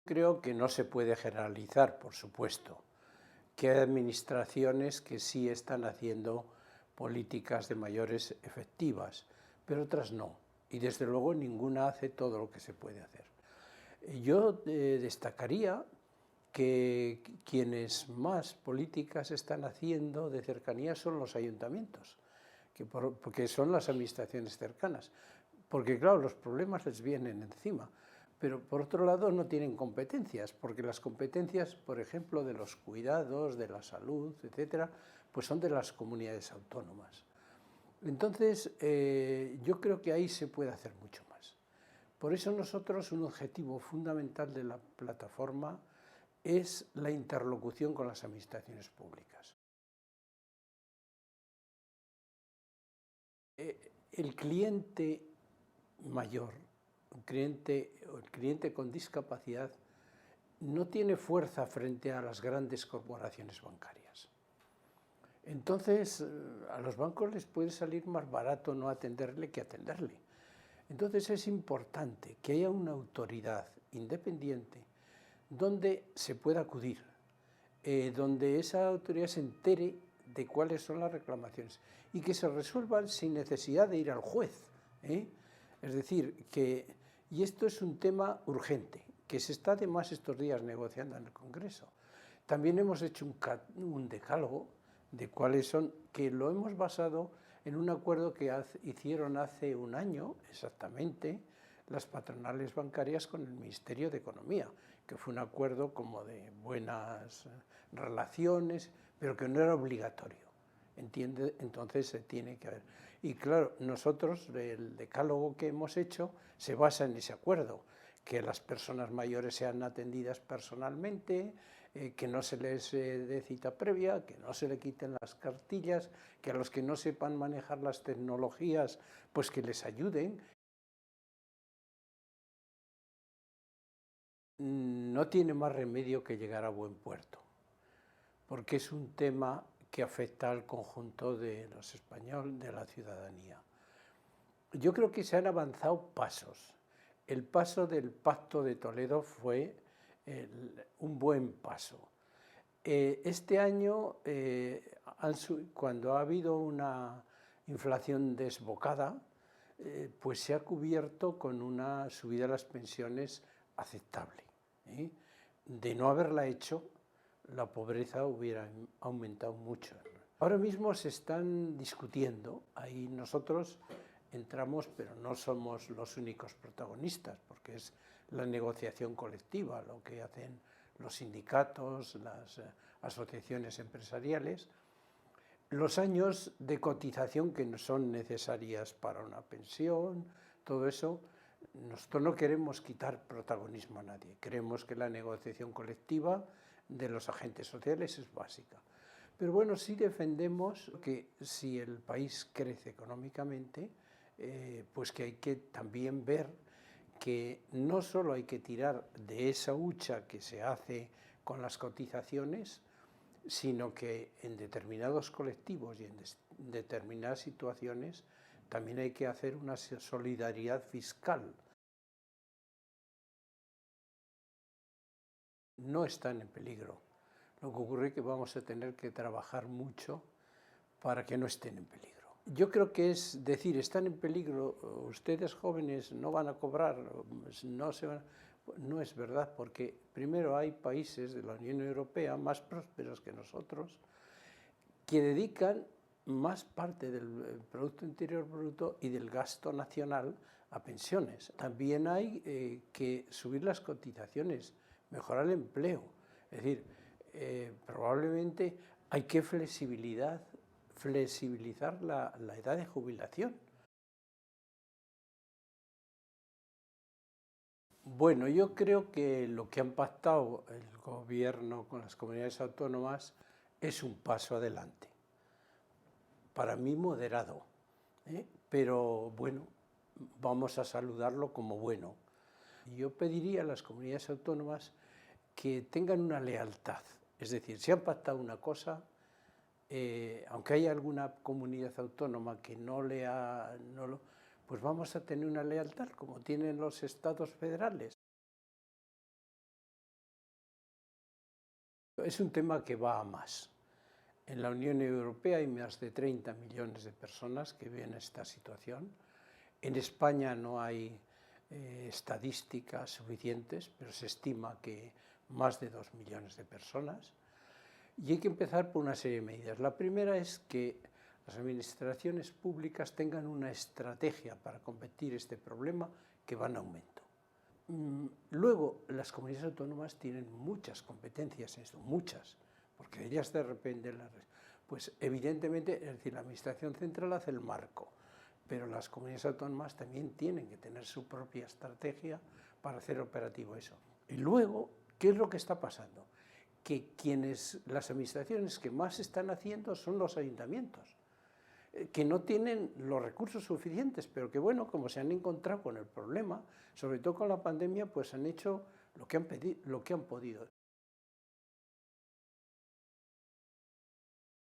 Creo que no se puede generalizar, por supuesto, que hay administraciones que sí están haciendo políticas de mayores efectivas, pero otras no. Y desde luego ninguna hace todo lo que se puede hacer. Yo destacaría que quienes más políticas están haciendo de cercanía son los ayuntamientos, porque son las administraciones cercanas. Porque claro, los problemas les vienen encima, pero por otro lado no tienen competencias, porque las competencias, por ejemplo, de los cuidados, de la salud, etcétera, pues son de las comunidades autónomas. Entonces, yo creo que ahí se puede hacer mucho más. Por eso nosotros un objetivo fundamental de la plataforma es la interlocución con las administraciones públicas. El cliente mayor, el cliente con discapacidad, no tiene fuerza frente a las grandes corporaciones bancarias. Entonces, a los bancos les puede salir más barato no atenderle que atenderle. Entonces es importante que haya una autoridad independiente donde se pueda acudir, donde esa autoridad se entere de cuáles son las reclamaciones y que se resuelvan sin necesidad de ir al juez. Es decir, y esto es un tema urgente, que se está además estos días negociando en el Congreso. También hemos hecho un decálogo de cuáles son, que lo hemos basado en un acuerdo que hicieron hace un año exactamente las patronales bancarias con el Ministerio de Economía, que fue un acuerdo como de buenas relaciones, pero que no era obligatorio. ¿Entiende? Entonces se tiene que haber. Y claro, nosotros, el decálogo que hemos hecho se basa en ese acuerdo, que las personas mayores sean atendidas personalmente, que no se les dé cita previa, que no se le quiten las cartillas, que a los que no sepan manejar las tecnologías, pues que les ayuden. No tiene más remedio que llegar a buen puerto, porque es un tema que afecta al conjunto de los españoles, de la ciudadanía. Yo creo que se han avanzado pasos. El paso del Pacto de Toledo fue un buen paso. Este año, cuando ha habido una inflación desbocada, pues se ha cubierto con una subida de las pensiones aceptable. De no haberla hecho, la pobreza hubiera aumentado mucho. Ahora mismo se están discutiendo, ahí nosotros entramos, pero no somos los únicos protagonistas, porque es la negociación colectiva, lo que hacen los sindicatos, las asociaciones empresariales, los años de cotización que son necesarias para una pensión, todo eso. Nosotros no queremos quitar protagonismo a nadie, creemos que la negociación colectiva de los agentes sociales es básica. Pero bueno, sí defendemos que si el país crece económicamente, pues que hay que también ver que no solo hay que tirar de esa hucha que se hace con las cotizaciones, sino que en determinados colectivos y en determinadas situaciones también hay que hacer una solidaridad fiscal. No están en peligro. Lo que ocurre es que vamos a tener que trabajar mucho para que no estén en peligro. Yo creo que es decir, están en peligro, ustedes jóvenes no van a cobrar, no es verdad, porque primero hay países de la Unión Europea más prósperos que nosotros que dedican más parte del Producto Interior Bruto y del gasto nacional a pensiones. También hay que subir las cotizaciones, mejorar el empleo. Es decir, probablemente hay que flexibilizar la edad de jubilación. Bueno, yo creo que lo que han pactado el gobierno con las comunidades autónomas es un paso adelante. Para mí moderado, pero bueno, vamos a saludarlo como bueno. Yo pediría a las comunidades autónomas que tengan una lealtad, es decir, si han pactado una cosa, aunque haya alguna comunidad autónoma que pues vamos a tener una lealtad como tienen los estados federales. Es un tema que va a más. En la Unión Europea hay más de 30 millones de personas que viven esta situación. En España no hay estadísticas suficientes, pero se estima que más de 2 millones de personas. Y hay que empezar por una serie de medidas. La primera es que las administraciones públicas tengan una estrategia para combatir este problema que va en aumento. Luego, las comunidades autónomas tienen muchas competencias en esto, muchas, porque ellas de repente, pues evidentemente, es decir, la administración central hace el marco, pero las comunidades autónomas también tienen que tener su propia estrategia para hacer operativo eso. Y luego, ¿qué es lo que está pasando? Que las administraciones que más están haciendo son los ayuntamientos, que no tienen los recursos suficientes, pero que bueno, como se han encontrado con el problema, sobre todo con la pandemia, pues han hecho lo que han podido.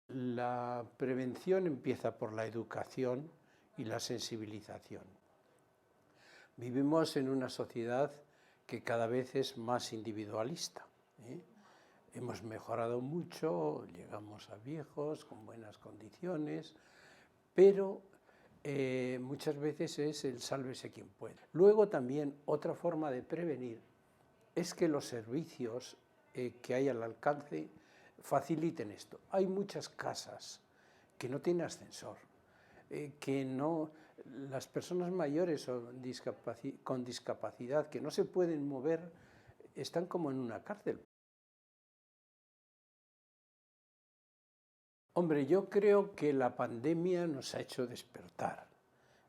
La prevención empieza por la educación y la sensibilización. Vivimos en una sociedad que cada vez es más individualista, ¿eh? Hemos mejorado mucho, llegamos a viejos con buenas condiciones, pero muchas veces es el sálvese quien puede. Luego también otra forma de prevenir es que los servicios que hay al alcance faciliten esto. Hay muchas casas que no tienen ascensor, las personas mayores o con discapacidad que no se pueden mover están como en una cárcel. Hombre, yo creo que la pandemia nos ha hecho despertar,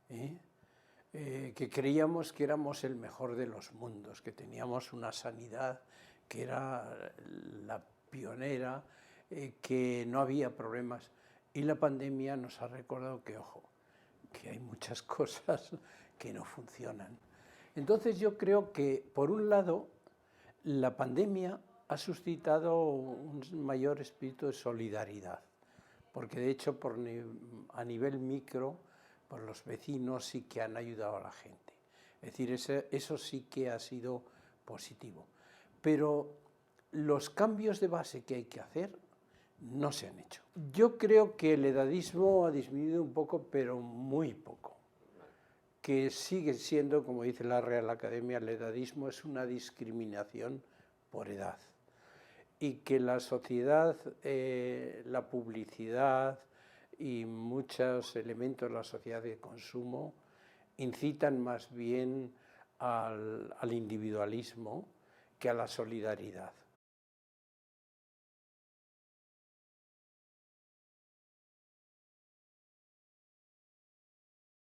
que creíamos que éramos el mejor de los mundos, que teníamos una sanidad que era la pionera, que no había problemas. Y la pandemia nos ha recordado que, ojo, que hay muchas cosas que no funcionan. Entonces yo creo que, por un lado, la pandemia ha suscitado un mayor espíritu de solidaridad, porque de hecho a nivel micro, pues los vecinos sí que han ayudado a la gente. Es decir, eso sí que ha sido positivo. Pero los cambios de base que hay que hacer no se han hecho. Yo creo que el edadismo ha disminuido un poco, pero muy poco. Que sigue siendo, como dice la Real Academia, el edadismo es una discriminación por edad. Y que la sociedad, la publicidad y muchos elementos de la sociedad de consumo incitan más bien al individualismo que a la solidaridad.